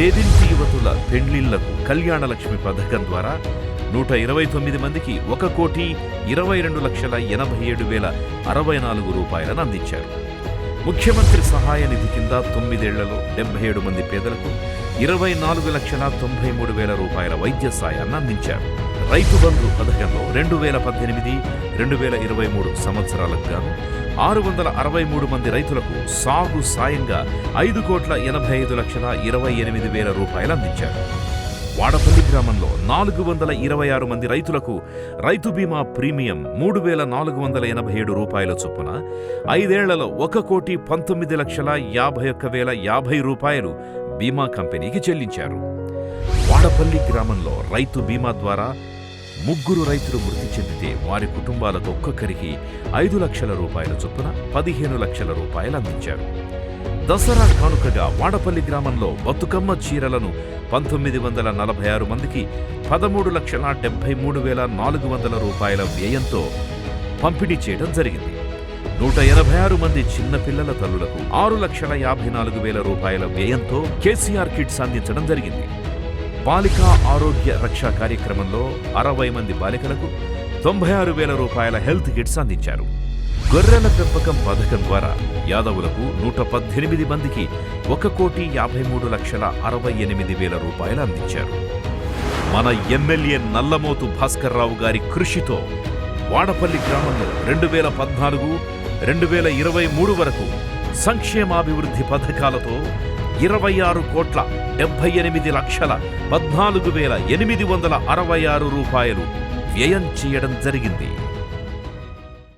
పేదింటి యువతుల పెండ్లిళ్లకు కళ్యాణలక్ష్మి పథకం ద్వారా 129 మందికి 1,22,87,064 రూపాయలను అందించారు. ముఖ్యమంత్రి సహాయ నిధి కింద 9 ఏళ్లలో 77 మంది పేదలకు 24,93,000 రూపాయల వైద్య సాయాన్ని అందించారు. రైతు బంధు పథకంలో 2018-2023 సంవత్సరాలకు గాను 663 మంది రైతులకు సాగు సాయంగా 5,85,28,000 రూపాయలు అందించారు. వాడపల్లి గ్రామంలో 426 మంది రైతులకు రైతు బీమా ప్రీమియం 3,487 రూపాయల చొప్పున 5 ఏళ్లలో 1,19,51,050 రూపాయలు బీమా కంపెనీకి చెల్లించారు. వాడపల్లి గ్రామంలో రైతు బీమా ద్వారా 3 రైతులు మృతి చెందితే వారి కుటుంబాలకు ఒక్కొక్కరికి 5 లక్షల రూపాయల చొప్పున 15 లక్షల రూపాయలు అందించారు. దసరా కానుకగా వాడపల్లి గ్రామంలో బతుకమ్మ చీరలను 1946 మందికి 13,73,400 రూపాయల వ్యయంతో పంపిణీ చేయడం జరిగింది. 186 మంది చిన్నపిల్లల తల్లులకు 6,54,000 రూపాయల వ్యయంతో కేసీఆర్ కిట్స్ అందించడం జరిగింది. బాలికా ఆరోగ్య రక్ష కార్యక్రమంలో 60 మంది బాలికలకు 96,000 రూపాయల హెల్త్ కిట్స్ అందించారు. గొర్రెల పెంపకం పథకం ద్వారా యాదవులకు 118 మందికి 1,53,68,000 రూపాయలు అందించారు. మన ఎమ్మెల్యే నల్లమోతు భాస్కర్రావు గారి కృషితో వాడపల్లి గ్రామంలో 2014-2023 వరకు సంక్షేమాభివృద్ధి పథకాలతో 26,78,14,866 రూపాయలు వ్యయం చేయడం జరిగింది.